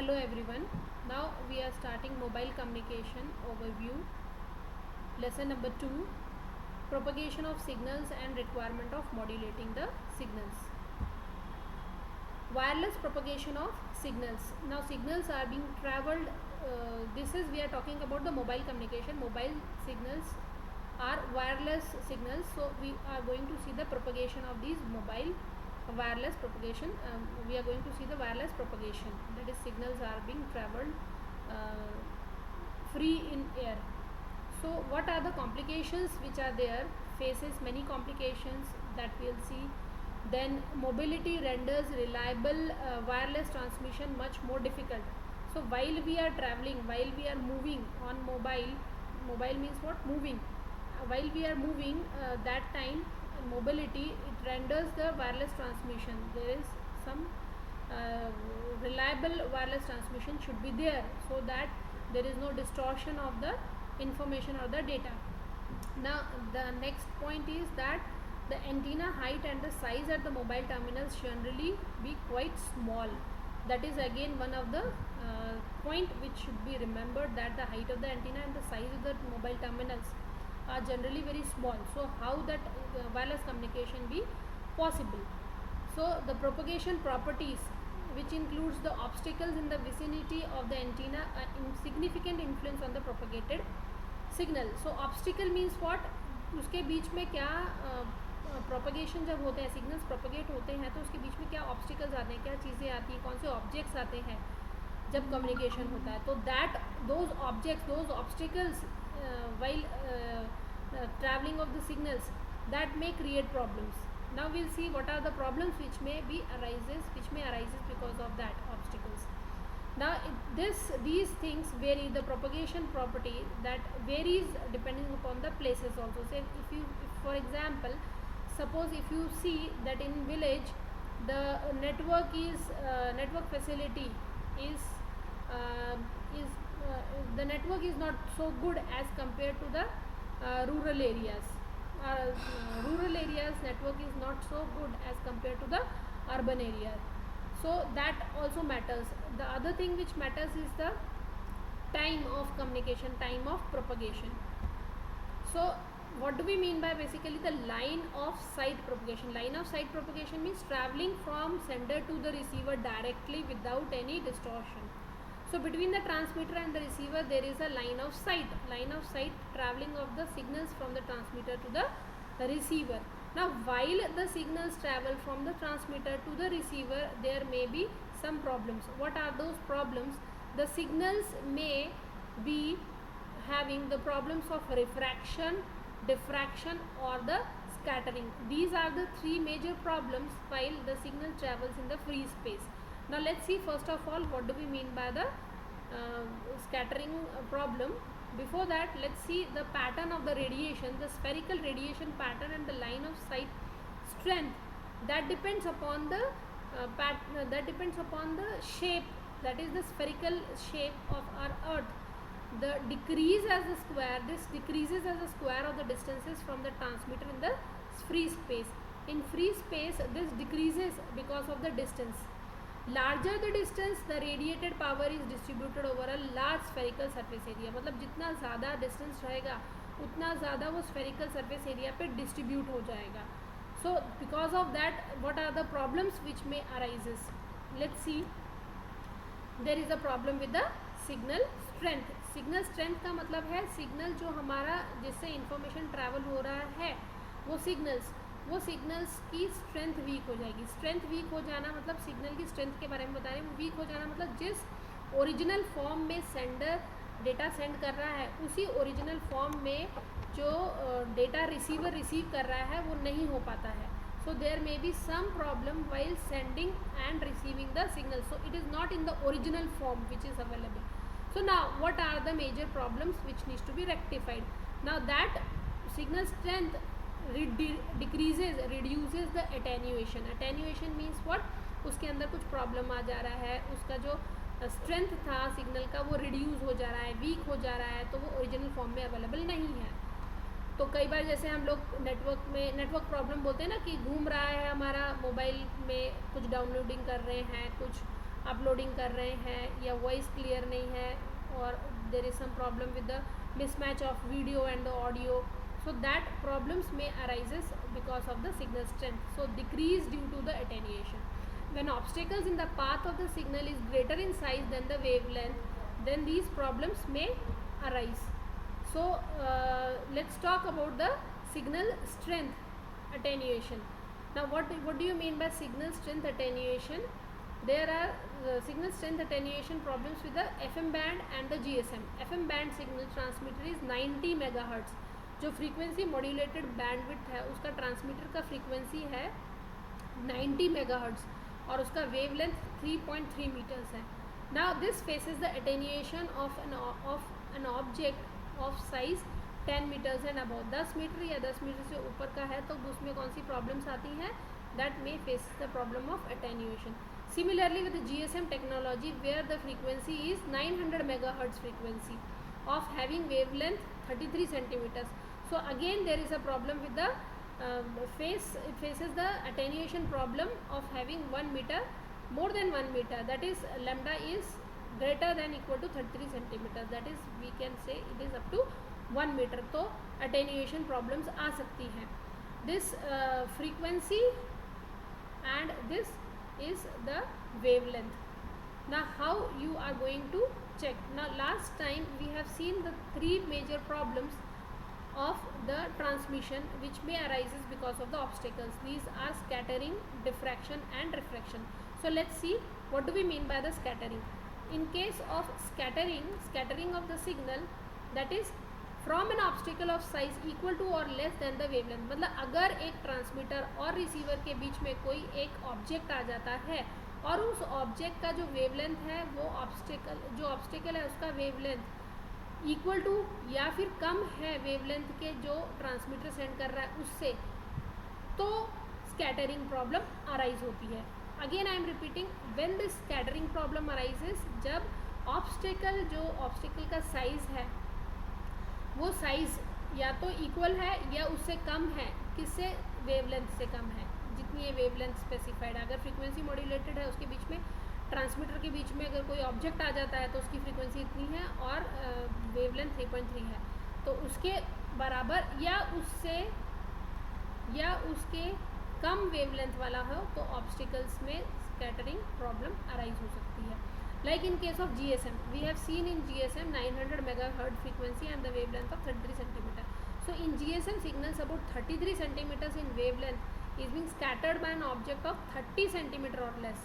Hello everyone. Now we are starting mobile communication overview. Lesson number 2, propagation of signals and requirement of modulating the signals. Wireless propagation of signals. Now signals are being traveled. We are talking about the mobile communication. Mobile signals are wireless signals. So we are going to see the propagation of these mobile wireless propagation. We are going to see the wireless propagation, that is signals are being traveled free in air. So what are the complications which are there? Faces many complications that we will see. Then mobility renders reliable wireless transmission much more difficult. So while we are traveling, while we are moving on mobile means what? Moving. While we are moving, that time mobility, it renders the wireless transmission. There is some reliable wireless transmission should be there, so that there is no distortion of the information or the data. Now the next point is that the antenna height and the size at the mobile terminals generally be quite small. That is again one of the point which should be remembered, that the height of the antenna and the size of the mobile terminals are generally very small. So how that wireless communication be possible? So the propagation properties, which includes the obstacles in the vicinity of the antenna, significant influence on the propagated signal. So obstacle means what? उसके बीच में क्या propagation जब होते हैं, signals propagate होते हैं, तो उसके बीच में क्या ऑब्स्टिकल्स आते हैं, क्या चीज़ें आती हैं, कौन से ऑब्जेक्ट्स आते हैं जब कम्युनिकेशन होता है. तो that those objects, those obstacles while traveling of the signals, that may create problems. Now we'll see what are the problems which may arises because of that obstacles. Now these things vary. The propagation property that varies depending upon the places also. Say if for example, suppose if you see that in village the network facility is the network is not so good as compared to the rural areas. Rural areas network is not so good as compared to the urban areas. So that also matters. The other thing which matters is the time of communication, time of propagation. So what do we mean by basically the line of sight propagation? Line of sight propagation means traveling from sender to the receiver directly without any distortion. So between the transmitter and the receiver there is a line of sight. Line of sight, traveling of the signals from the transmitter to the receiver. Now while the signals travel from the transmitter to the receiver, there may be some problems. What are those problems? The signals may be having the problems of refraction, diffraction or the scattering. These are the three major problems while the signal travels in the free space. Now let's see first of all what do we mean by the scattering problem. Before that, let's see the pattern of the radiation, the spherical radiation pattern and the line of sight strength. That depends upon the shape, that is the spherical shape of our earth. The decrease as a square, this decreases as a square of the distances from the transmitter in the free space. In free space this decreases because of the distance. Larger the distance, the radiated power is distributed over a large spherical surface area. मतलब जितना ज़्यादा distance रहेगा उतना ज़्यादा वो spherical surface area पे distribute हो जाएगा. So because of that, what are the problems which may arises? Let's see. There is a problem with the signal strength. Signal strength का मतलब है signal जो हमारा जिससे information travel हो रहा है वो सिग्नल्स की स्ट्रेंथ वीक हो जाएगी. स्ट्रेंथ वीक हो जाना मतलब सिग्नल की स्ट्रेंथ के बारे में बता रहे हैं. वीक हो जाना मतलब जिस ओरिजिनल फॉर्म में सेंडर डेटा सेंड कर रहा है उसी ओरिजिनल फॉर्म में जो डेटा रिसीवर रिसीव कर रहा है वो नहीं हो पाता है. So there may be some problem while sending and receiving the signal. So it is not in the original form which is available. So now what are the major problems which needs to be rectified? Now that signal strength reduces the attenuation. Attenuation means what? उसके अंदर कुछ problem आ जा रहा है, उसका जो strength था signal का वो रिड्यूस हो जा रहा है, वीक हो जा रहा है, तो वो ओरिजिनल फॉर्म में अवेलेबल नहीं है. तो कई बार जैसे हम लोग नेटवर्क प्रॉब्लम बोलते हैं ना, कि घूम रहा है हमारा मोबाइल में, कुछ डाउनलोडिंग कर रहे हैं, कुछ अपलोडिंग कर रहे हैं या वॉइस क्लियर नहीं है, और there is some problem with the mismatch of video and the audio, so that problems may arises because of the signal strength, so decrease due to the attenuation. When obstacles in the path of the signal is greater in size than the wavelength, then these problems may arise. So let's talk about the signal strength attenuation. Now what do you mean by signal strength attenuation? There are signal strength attenuation problems with the FM band and the GSM. FM band signal transmitter is 90 megahertz, जो frequency modulated bandwidth है उसका transmitter का frequency है 90 megahertz और उसका wavelength 3.3 meters है. Now this faces the attenuation of an object of size 10 meters and above. 10 metre या 10 metre से ऊपर का है तो उसमें कौन सी प्रॉब्लम्स आती हैं? That may face the problem of attenuation. Similarly with the GSM technology, where the frequency is 900 megahertz frequency of having wavelength 33 centimeters. So again there is a problem with the it faces the attenuation problem of having 1 meter, more than 1 meter, that is lambda is greater than equal to 33 centimeters, that is we can say it is up to 1 meter. तो attenuation problems आ सकती हैं. This frequency and this is the wavelength. Now how you are going to check? Now last time we have seen the 3 major problems of the transmission which may arises because of the obstacles. These are scattering, diffraction and refraction. So let's see what do we mean by the scattering. In case of scattering of the signal, that is from an obstacle of size equal to or less than the wavelength. मतलब अगर एक transmitter और receiver के बीच में कोई एक object आ जाता है और उस ऑब्जेक्ट का जो वेवलेंथ है वो ऑब्स्टेकल है उसका वेवलेंथ इक्वल टू या फिर कम है वेवलेंथ के जो ट्रांसमीटर सेंड कर रहा है उससे, तो स्कैटरिंग प्रॉब्लम अराइज होती है. Again I am repeating, when this scattering problem arises, जब ऑब्स्टेकल का साइज है वो साइज या तो इक्वल है या उससे कम है, किससे? वेवलेंथ से कम है, जितनी ये वेवलेंथ स्पेसिफाइड है. अगर फ्रीक्वेंसी मॉड्यूलेटेड है उसके बीच में ट्रांसमीटर के बीच में अगर कोई ऑब्जेक्ट आ जाता है तो उसकी फ्रीक्वेंसी इतनी है और वेवलेंथ 3.3 है, तो उसके बराबर या उसके कम वेवलेंथ वाला हो तो ऑब्स्टिकल्स में स्कैटरिंग प्रॉब्लम अराइज हो सकती है. Like in case of GSM, we have seen in GSM 900 megahertz frequency and the wavelength of 33 centimeter. So in GSM signals about 33 centimeters in wavelength is being scattered by an object of 30 centimeter or less.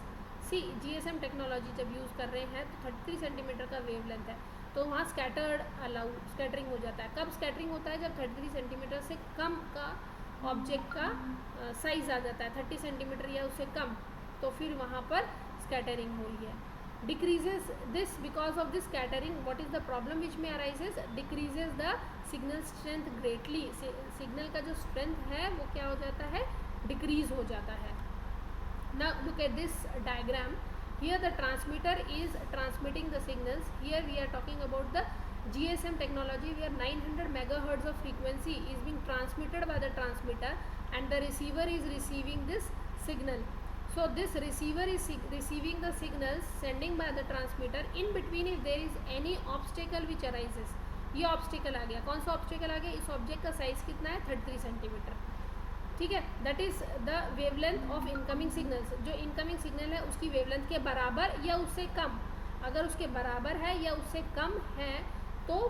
See, GSM technology जब use कर रहे हैं तो 33 centimeter का wavelength है तो वहाँ scattering हो जाता है. कब स्कैटरिंग होता है? जब 33 centimeter से कम का ऑब्जेक्ट का साइज आ जाता है 30 centimeter या उससे कम, तो फिर वहाँ पर स्कैटरिंग हो रही है. Decreases this because of this scattering. What is the problem which may arises? Decreases the signal strength greatly. Signal का जो strength है वो क्या हो जाता है? Decrease हो जाता है. Now look at this diagram. Here the transmitter is transmitting the signals. Here we are talking about the GSM technology where 900 megahertz of frequency is being transmitted by the transmitter and the receiver is receiving this signal. So this receiver is receiving the signals sending by the transmitter. In between if there is any obstacle which arises, ये obstacle आ गया. कौन सा obstacle आ गया? इस object का size कितना है? 33 centimetre. ठीक है, that is the wavelength of incoming signals. जो इनकमिंग सिग्नल है उसकी वेवलेंथ के बराबर या उससे कम. अगर उसके बराबर है या उससे कम है तो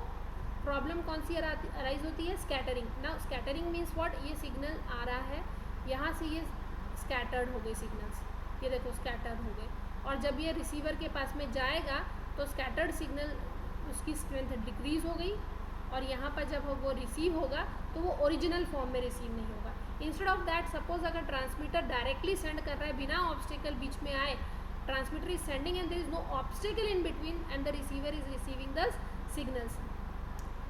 प्रॉब्लम कौन सी अराइज होती है? स्कैटरिंग. ना स्कैटरिंग मीन्स व्हाट? ये सिग्नल आ रहा है यहाँ से, ये स्कैटर्ड हो गई सिग्नल्स, ये देखो स्कैटर्ड हो गए, और जब ये रिसीवर के पास में जाएगा तो स्कैटर्ड सिग्नल उसकी स्ट्रेंथ डिक्रीज हो गई और यहाँ पर जब वो रिसीव होगा तो वो ओरिजिनल फॉर्म में रिसीव नहीं होगा. इंस्टेड ऑफ दैट सपोज अगर ट्रांसमीटर डायरेक्टली सेंड कर रहा है बिना ऑब्स्टिकल बीच में आए, transmitter is sending and there is no obstacle in between and the receiver is receiving the signals,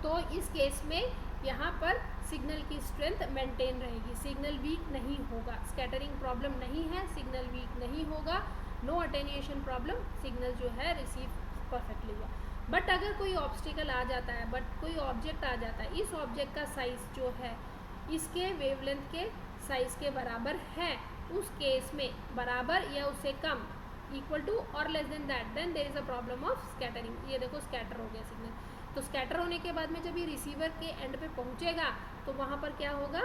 तो इस केस में यहाँ पर सिग्नल की स्ट्रेंथ मेंटेन रहेगी, सिग्नल वीक नहीं होगा, स्कैटरिंग प्रॉब्लम नहीं है, सिग्नल वीक नहीं होगा, नो अटेन्यूएशन प्रॉब्लम, सिग्नल जो है रिसीव परफेक्टली हुआ. बट अगर कोई ऑब्स्टिकल आ जाता है, बट कोई ऑब्जेक्ट आ जाता है, इस ऑब्जेक्ट का साइज जो है इसके वेवलेंथ के साइज के बराबर है, उस केस में बराबर या उससे कम, इक्वल टू और less than that, then there is a problem of scattering. ये देखो स्कैटर हो गया सिग्नल। तो स्कैटर होने के बाद में जब ये रिसीवर के एंड पे पहुंचेगा तो वहाँ पर क्या होगा,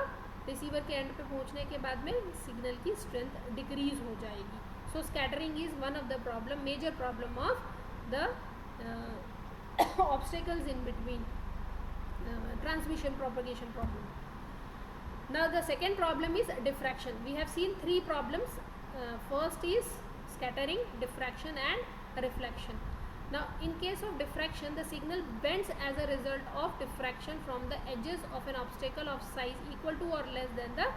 रिसीवर के एंड पे पहुंचने के बाद में सिग्नल की स्ट्रेंथ डिक्रीज हो जाएगी। So scattering is one of the problem, major problem of the obstacles in between transmission propagation problem. Now the second problem is diffraction. We have seen three problems. First is scattering, diffraction and reflection. Now in case of diffraction, the signal bends as a result of diffraction from the edges of an obstacle of size equal to or less than the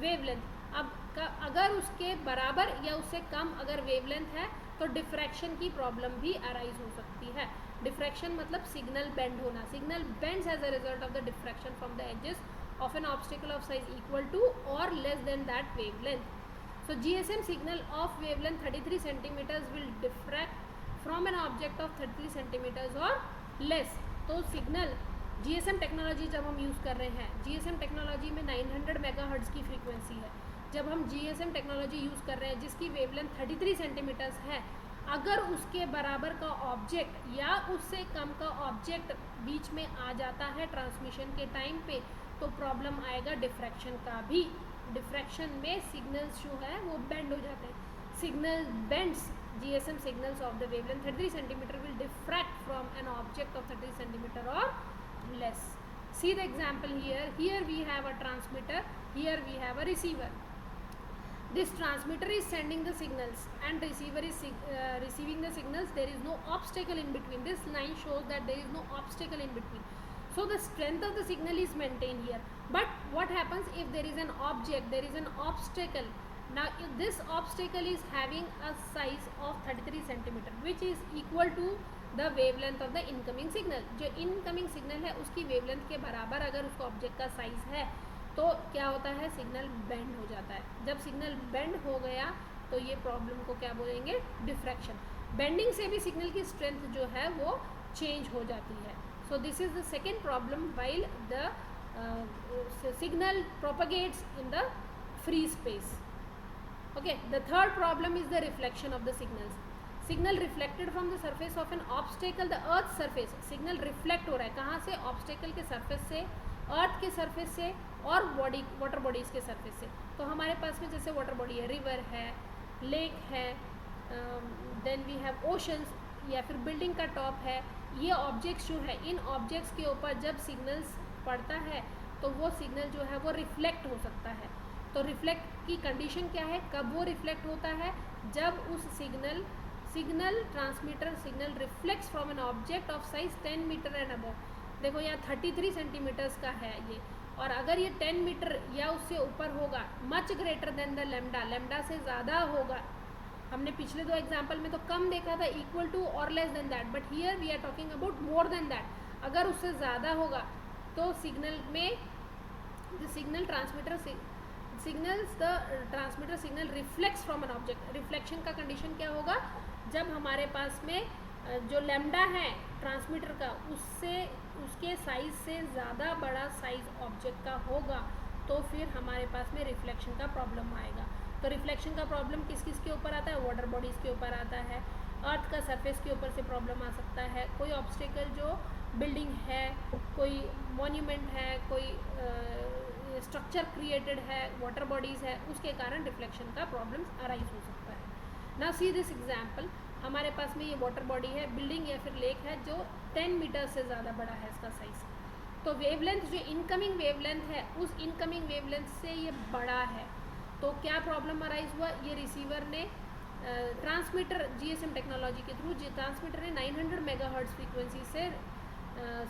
wavelength. अब अगर उसके बराबर या उससे कम अगर wavelength है तो diffraction की प्रॉब्लम भी अराइज हो सकती है। डिफ्रैक्शन मतलब सिग्नल बेंड होना। Signal bends as a result of the diffraction from the edges of an obstacle of size equal to or less than that wavelength. So GSM signal of wavelength 33 centimeters will diffract from an object of 33 centimeters or less. तो signal GSM technology जब हम use कर रहे हैं, GSM technology में 900 megahertz की frequency है। जब हम GSM टेक्नोलॉजी यूज़ कर रहे हैं जिसकी वेवलेंथ 33 सेंटीमीटर्स है, अगर उसके बराबर का ऑब्जेक्ट या उससे कम का ऑब्जेक्ट बीच में आ जाता है ट्रांसमिशन के टाइम पे, तो प्रॉब्लम आएगा डिफ्रैक्शन का भी। डिफ्रैक्शन में सिग्नल्स जो है वो बेंड हो जाते हैं। Signal bends, GSM signals of the wavelength 33 centimeter will diffract from an object of 33 centimeter or less. See the example here. Here we have a transmitter, here we have a receiver. This transmitter is sending the signals and receiver is receiving the signals. There is no obstacle in between. This line shows that there is no obstacle in between. So the strength of the signal is maintained here. But what happens if there is an object, there is an obstacle? Now if this obstacle is having a size of 33 centimeter, which is equal to the wavelength of the incoming signal. जो incoming signal है उसकी wavelength के बराबर अगर उसका object का size है तो क्या होता है, सिग्नल बेंड हो जाता है। जब सिग्नल बेंड हो गया तो ये प्रॉब्लम को क्या बोलेंगे, डिफ्रैक्शन। बेंडिंग से भी सिग्नल की स्ट्रेंथ जो है वो चेंज हो जाती है। So this is the second problem while the signal propagates in the free space. Okay, the third problem is the reflection of the signals. Signal reflected from the surface of an obstacle, the earth surface. Signal reflect हो रहा है कहाँ से, obstacle के surface से, अर्थ के surface से और बॉडी, वाटर बॉडीज़ के सरफेस से। तो हमारे पास में जैसे वाटर बॉडी है, रिवर है, लेक है, देन वी हैव ओशंस या फिर बिल्डिंग का टॉप है। ये ऑब्जेक्ट्स जो है, इन ऑब्जेक्ट्स के ऊपर जब सिग्नल्स पड़ता है तो वो सिग्नल जो है वो रिफ्लेक्ट हो सकता है। तो रिफ्लेक्ट की कंडीशन क्या है, कब वो रिफ्लेक्ट होता है, जब उस signal transmitter signal reflects from an object of size 10 metre and above. देखो यहाँ 33 सेंटीमीटर्स का है ये, और अगर ये 10 मीटर या उससे ऊपर होगा, much greater than the lambda, lambda से ज़्यादा होगा। हमने पिछले दो एग्जाम्पल में तो कम देखा था, इक्वल टू और less than that, but here we are talking about more than that. अगर उससे ज़्यादा होगा तो सिग्नल में the signal transmitter signal reflects from an object. Reflection का कंडीशन क्या होगा, जब हमारे पास में जो लेमडा है ट्रांसमीटर का उसके साइज से ज़्यादा बड़ा साइज ऑब्जेक्ट का होगा तो फिर हमारे पास में रिफ्लेक्शन का प्रॉब्लम आएगा। तो रिफ्लेक्शन का प्रॉब्लम किस किस के ऊपर आता है, वाटर बॉडीज़ के ऊपर आता है, अर्थ का सरफेस के ऊपर से प्रॉब्लम आ सकता है, कोई ऑब्स्टेकल जो बिल्डिंग है, कोई मॉन्यूमेंट है, कोई स्ट्रक्चर क्रिएटेड है, वाटर बॉडीज़ है, उसके कारण रिफ्लेक्शन का प्रॉब्लम अराइज हो सकता है। नाउ सी दिस एग्जाम्पल, हमारे पास में ये वाटर बॉडी है, बिल्डिंग या फिर लेक है जो 10 मीटर से ज़्यादा बड़ा है इसका साइज़। तो वेवलेंथ जो इनकमिंग वेवलेंथ है उस इनकमिंग वेवलेंथ से ये बड़ा है, तो क्या प्रॉब्लम अराइज हुआ, ये रिसीवर ने ट्रांसमीटर GSM टेक्नोलॉजी के थ्रू ट्रांसमीटर ने 900 मेगाहर्ट्ज़ फ्रीक्वेंसी से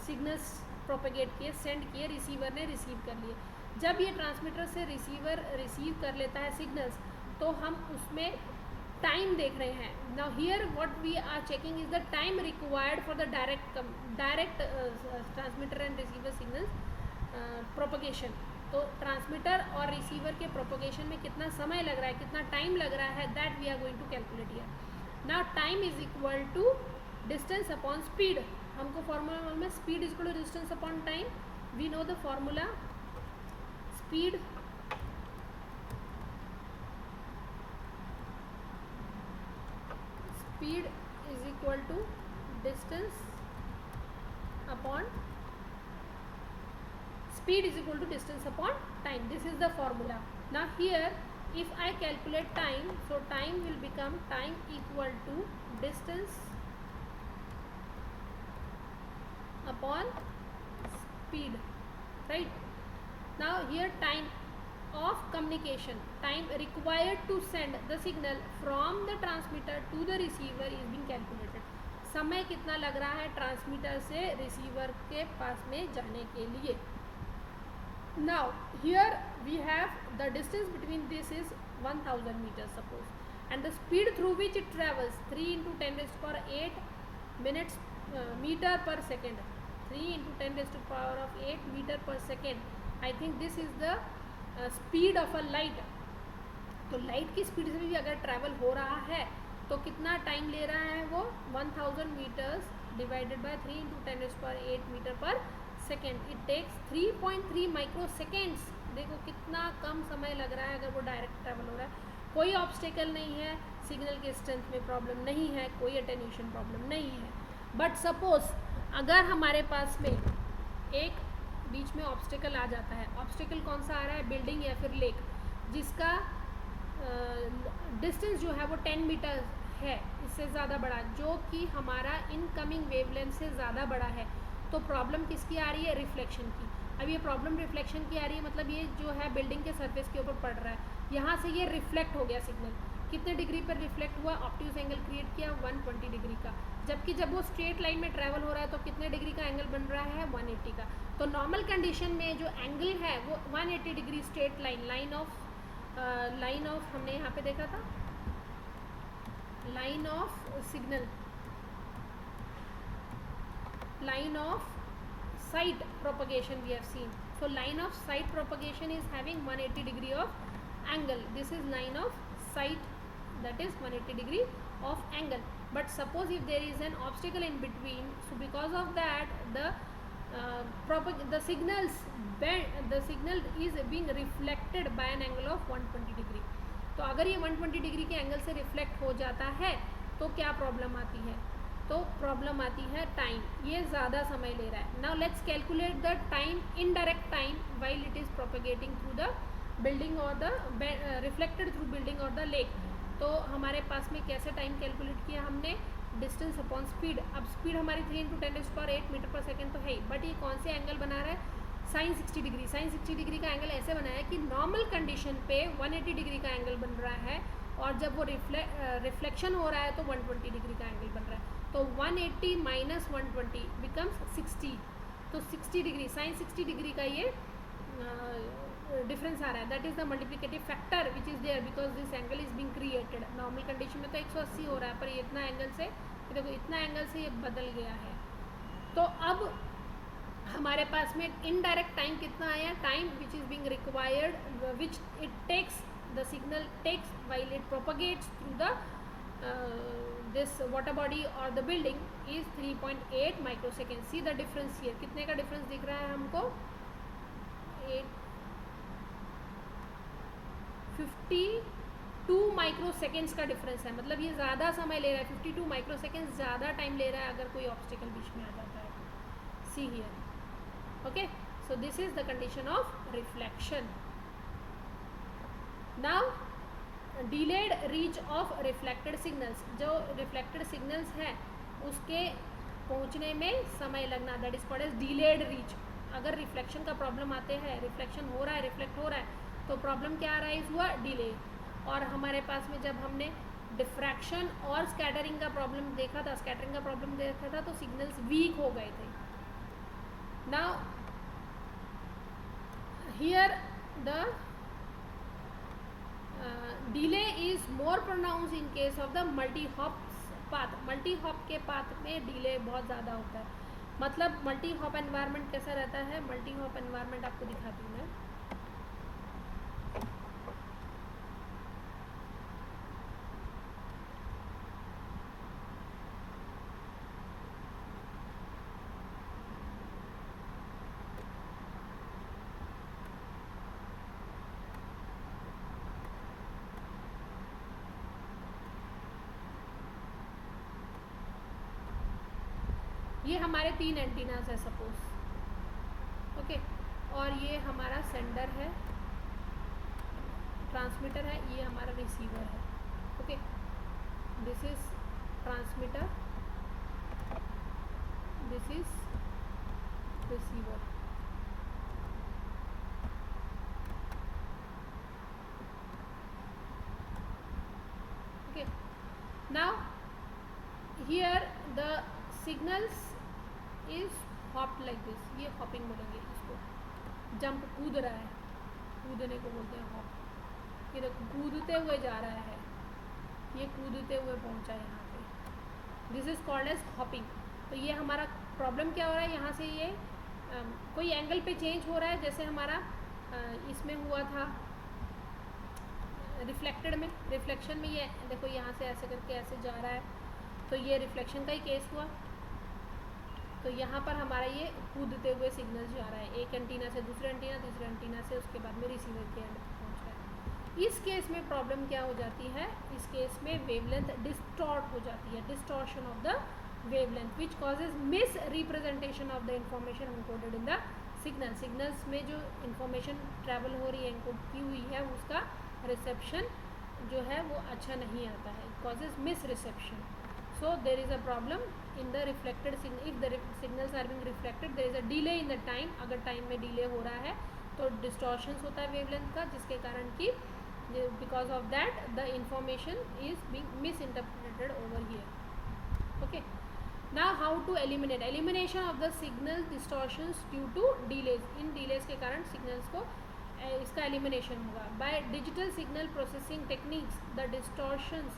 सिग्नल्स प्रोपेगेट किए, सेंड किए, रिसीवर ने रिसीव कर लिए। जब ये ट्रांसमीटर से रिसीवर रिसीव कर लेता है सिग्नल्स तो हम उसमें टाइम देख रहे हैं। Now here what we are checking is the time required for the direct transmitter and receiver signals propagation. तो ट्रांसमीटर और रिसीवर के प्रोपगेशन में कितना समय लग रहा है, कितना टाइम लग रहा है, that we are going to calculate here. Now time is equal to distance upon speed. हमको फॉर्मूला मालूम है, speed is equal to distance upon time. We know the formula, speed speed is equal to distance upon time. This is the formula. Now here if I calculate time, so time will become time equal to distance upon speed, right? Now here time of communication, time required to send the signal from the transmitter to the receiver is being calculated. समय कितना लग रहा है transmitter से receiver के पास में जाने के लिए. Now here we have the distance between this is 1000 meters suppose, and the speed through which it travels 3 into 10 raised to power 8 minutes meter per second. 3 into 10 raised to power of 8 meter per second. I think this is the speed of a light. तो light की speed से भी अगर travel हो रहा है तो कितना टाइम ले रहा है वो 1000 meters divided by 3 into 10 raised to power 8 metre पर second. It takes 3.3 micro seconds. देखो कितना कम समय लग रहा है अगर वो डायरेक्ट ट्रैवल हो रहा है. कोई ऑब्स्टेकल नहीं है, सिग्नल के स्ट्रेंथ में प्रॉब्लम नहीं है, कोई अटेन्यूएशन प्रॉब्लम नहीं है. बट सपोज अगर हमारे पास में एक बीच में ऑब्स्टेकल आ जाता है. ऑब्स्टेकल कौन सा आ रहा है, बिल्डिंग या फिर लेक, जिसका डिस्टेंस जो है वो 10 मीटर है, इससे ज़्यादा बड़ा, जो कि हमारा इनकमिंग वेवलेंथ से ज़्यादा बड़ा है. तो प्रॉब्लम किसकी आ रही है, रिफ्लेक्शन की. अब ये प्रॉब्लम रिफ्लेक्शन की आ रही है, मतलब ये जो है बिल्डिंग के सरफेस के ऊपर पड़ रहा है, यहाँ से ये रिफ्लेक्ट हो गया सिग्नल. कितने डिग्री पर रिफ्लेक्ट हुआ, ऑब्ट्यूज एंगल क्रिएट किया 120 डिग्री का. जबकि जब वो स्ट्रेट लाइन में ट्रैवल हो रहा है तो कितने डिग्री का एंगल बन रहा है, 180 का. तो नॉर्मल कंडीशन में जो एंगल है वो 180 degree straight line, line of हमने यहाँ पे देखा था, line of signal, line of sight propagation we have seen. So line of sight propagation is having 180 degree of angle. This is line of sight, that is 180 degree of angle. But suppose if there is an obstacle in between, so because of that the signal is being reflected by an angle of 120 degree. तो अगर ये 120 degree के angle से reflect हो जाता है तो क्या प्रॉब्लम आती है, तो प्रॉब्लम आती है टाइम. ये ज़्यादा समय ले रहा है. Now let's calculate the time, indirect time while it is propagating through the building और द रिफ्लेक्टेड थ्रू बिल्डिंग और द लेक. तो हमारे पास में कैसे टाइम कैलकुलेट किया हमने, डिस्टेंस अपॉन स्पीड. अब स्पीड हमारी 3 into 10 raised to power 8 metre पर सेकेंड तो है ही, बट ये कौन से एंगल बना रहा है, साइन 60 डिग्री. साइन 60 डिग्री का एंगल ऐसे बनाया है कि नॉर्मल कंडीशन पे 180 डिग्री का एंगल बन रहा है, और जब वो रिफ्लेक्शन हो रहा है तो 120 डिग्री का एंगल बन रहा है. तो 180 माइनस 120 बिकम्स 60. तो 60 डिग्री, साइन 60 डिग्री का ये डिफरेंस आ रहा है. That is the multiplicative factor which is there because this angle is being created. Normal condition में तो 180 हो रहा है, पर ये इतना एंगल से, देखो इतना एंगल से ये बदल गया है. तो अब हमारे पास में इनडायरेक्ट टाइम कितना आया, time which is being required which it takes, the signal takes while it propagates through the this water body or the building is 3.8 microseconds. See the difference here, कितने का डिफरेंस दिख रहा है हमको, 52 microseconds का difference है. मतलब ये ज़्यादा समय ले रहा है, 52 माइक्रोसेकेंड्स ज़्यादा टाइम ले रहा है अगर कोई ऑब्स्टिकल बीच में आ जाता है. See here, okay. So this is the condition of reflection. Now delayed reach of reflected signals. जो रिफ्लेक्टेड सिग्नल्स हैं उसके पहुंचने में समय लगना, that is called as delayed reach. अगर रिफ्लेक्शन का प्रॉब्लम आते हैं, रिफ्लेक्शन हो रहा है, रिफ्लेक्ट हो रहा है, तो प्रॉब्लम क्या आ रहा है, हुआ डिले. और हमारे पास में जब हमने डिफ्रैक्शन और स्कैटरिंग का प्रॉब्लम देखा था, स्कैटरिंग का प्रॉब्लम देखा था, तो सिग्नल्स वीक हो गए थे. Now here the delay is more pronounced in case of the multi-hop path. multi-hop के path में delay बहुत ज़्यादा होता है. मतलब multi-hop environment कैसा रहता है, multi-hop environment आपको दिखाती हूँ मैं. ये हमारे 3 एंटीनास है सपोज, ओके, और ये हमारा सेंडर है, ट्रांसमीटर है, ये हमारा रिसीवर है, okay, this is transmitter, this is receiver, okay. Now here the signals is hopped like this, ये hopping बोलेंगे इसको, जंप कूद रहा है, कूदने को बोलते हैं हॉप, ये देखो कूदते हुए जा रहा है, ये कूदते हुए पहुंचा यहाँ पे, this is called as hopping. तो ये हमारा प्रॉब्लम क्या हो रहा है, यहाँ से ये कोई एंगल पे चेंज हो रहा है, जैसे हमारा इसमें हुआ था रिफ्लेक्टेड में, रिफ्लेक्शन में ये देखो यहाँ से ऐसे करके ऐसे जा रहा है, तो ये रिफ्लेक्शन का ही केस हुआ। तो यहाँ पर हमारा ये कूदते हुए सिग्नल जा रहा है, एक एंटीना से दूसरे एंटीना, तीसरे एंटीना से, उसके बाद में रिसीवर के एंड पर पहुँच रहा है। इस केस में प्रॉब्लम क्या हो जाती है, इस केस में वेवलेंथ डिस्टॉर्ट हो जाती है, distortion of the wavelength which causes miss representation of the information encoded in the signal. Signals में जो इंफॉर्मेशन ट्रैवल हो रही है, एनकोड की हुई है, उसका रिसेप्शन जो है वो अच्छा नहीं आता है, causes miss reception. So there is a problem in the reflected signal, if the signals are being reflected there is a delay in the time, अगर टाइम में डिले हो रहा है तो डिस्टॉर्शंस होता है वेवलेंथ का, जिसके कारण कि because of that the information is being misinterpreted over here, okay. Now how to eliminate, elimination of the signal distortions due to delays, इन डिलेज के कारण सिग्नल्स को इसका एलिमिनेशन होगा बाय digital signal processing techniques. The distortions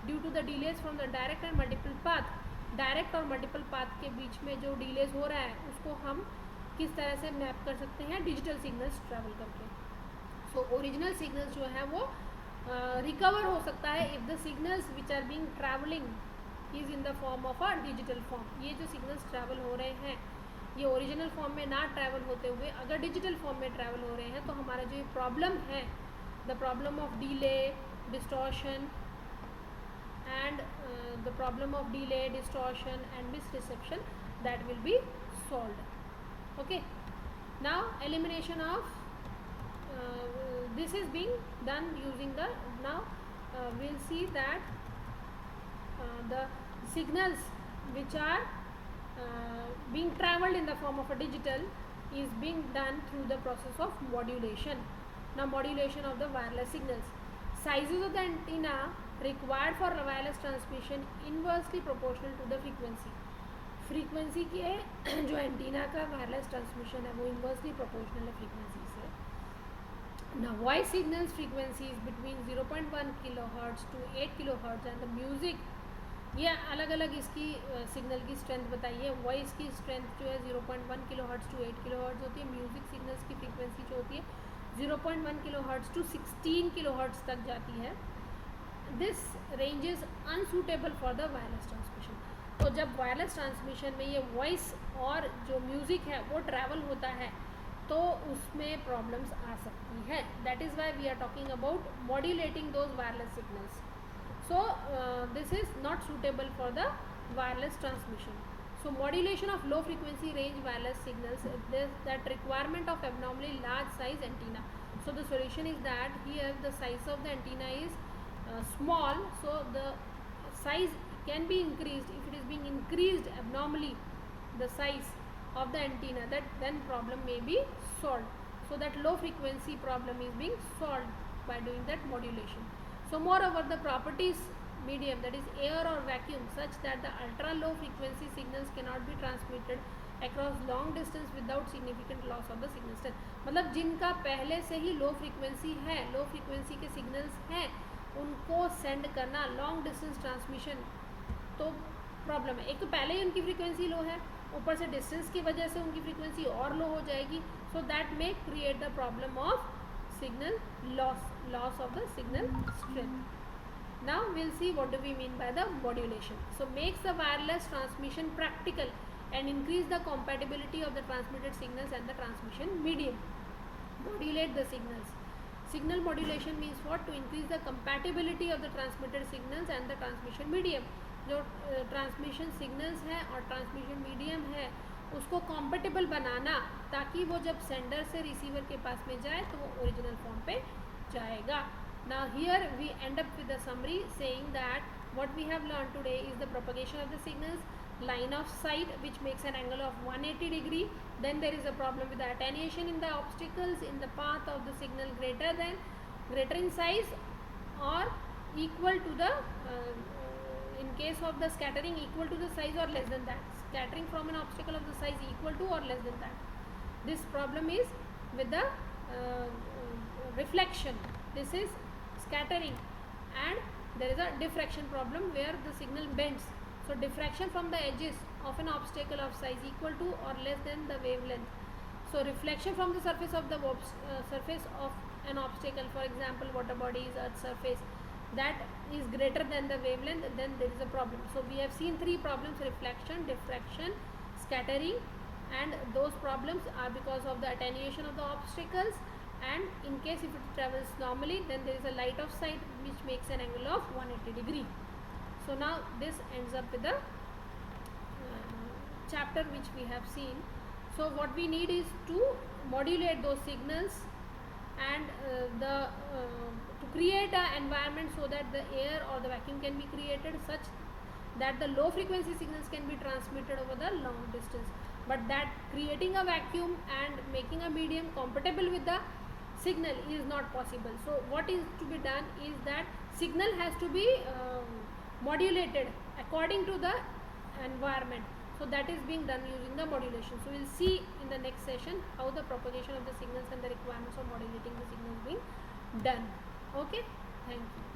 due to the delays from the direct and multiple path, डायरेक्ट और multiple path के बीच में जो डिलेज हो रहा है उसको हम किस तरह से मैप कर सकते हैं, डिजिटल सिग्नल्स ट्रैवल करके। सो ओरिजिनल सिग्नल्स जो है वो रिकवर हो सकता है if the signals which are being travelling is in the form of a digital form. ये जो सिग्नल्स ट्रैवल हो रहे हैं ये ओरिजिनल फॉर्म में ना ट्रैवल होते हुए अगर डिजिटल फॉर्म में ट्रैवल हो रहे हैं, तो हमारा जो ये प्रॉब्लम है, the problem of delay, distortion and the problem of delay, distortion and misreception, that will be solved, okay. Now elimination of this is being done using the, now we'll see that the signals which are being traveled in the form of a digital is being done through the process of modulation. Now modulation of the wireless signals, sizes of the antenna required for wireless transmission inversely proportional to the frequency, frequency के जो antenna का wireless transmission है वो inversely proportional है frequency से। ना voice signals frequency is between 0.1 kilohertz to 8 kilohertz and the music, ये अलग अलग इसकी सिग्नल की स्ट्रेंथ बताइए। वॉइस की स्ट्रेंथ जो है 0.1 किलोहर्ट्ज टू 8 किलोहर्ट्ज होती है, म्यूजिक सिग्नल्स की फ्रीक्वेंसी जो होती है 0.1 किलोहर्ट्ज टू 16 किलोहर्ट्ज तक जाती है। This range is unsuitable for the wireless transmission. तो जब वायरलेस ट्रांसमिशन में ये वॉइस और जो म्यूज़िक है वो ट्रैवल होता है तो उसमें प्रॉब्लम्स आ सकती है। That is why we are talking about modulating those wireless signals. So this is not suitable for the wireless transmission. So modulation of low frequency range wireless signals, that requirement of abnormally large size antenna. So the solution is that here the size of the antenna is small, so the size can be increased. If it is being increased abnormally the size of the antenna, that then problem may be solved. So that low frequency problem is being solved by doing that modulation. So moreover the properties medium, that is air or vacuum, such that the ultra low frequency signals cannot be transmitted across long distance without significant loss of the signal strength. मतलब जिनका पहले से ही low frequency है, low frequency के signals हैं, उनको send करना long distance transmission तो प्रॉब्लम है। एक तो पहले ही उनकी फ्रीक्वेंसी लो है, ऊपर से डिस्टेंस की वजह से उनकी फ्रीक्वेंसी और लो हो जाएगी, so that may create the problem of signal loss of the signal strength. Now we'll see what do we mean by the modulation. So makes the wireless transmission practical and increase the compatibility of the transmitted signals and the transmission medium. Modulate the signals. Signal modulation means what? To increase the compatibility of the transmitted signals and the transmission medium. जो transmission signals हैं और transmission medium है उसको compatible बनाना, ताकि वो जब sender से receiver के पास में जाए तो वो ओरिजिनल फॉर्म पे जाएगा. Now here we end up with a summary saying that what we have learned today is the propagation of the signals, line of sight which makes an angle of 180 degree. Then there is a problem with the attenuation in the obstacles in the path of the signal greater in size or equal to the in case of the scattering equal to the size or less than that. Scattering from an obstacle of the size equal to or less than that. This problem is with the reflection. This is scattering, and there is a diffraction problem where the signal bends. So diffraction from the edges of an obstacle of size equal to or less than the wavelength. So reflection from the surface of the surface of an obstacle, for example water bodies, earth surface, that is greater than the wavelength, then there is a problem. So we have seen three problems: reflection, diffraction, scattering, and those problems are because of the attenuation of the obstacles, and in case if it travels normally, then there is a light of sight which makes an angle of 180 degree. So now this ends up with the chapter which we have seen. So what we need is to modulate those signals and to create an environment so that the air or the vacuum can be created such that the low frequency signals can be transmitted over the long distance. But that creating a vacuum and making a medium compatible with the signal is not possible. So what is to be done is that signal has to be modulated according to the environment. So that is being done using the modulation. So we will see in the next session how the propagation of the signals and the requirements of modulating the signals being done. Okay, thank you.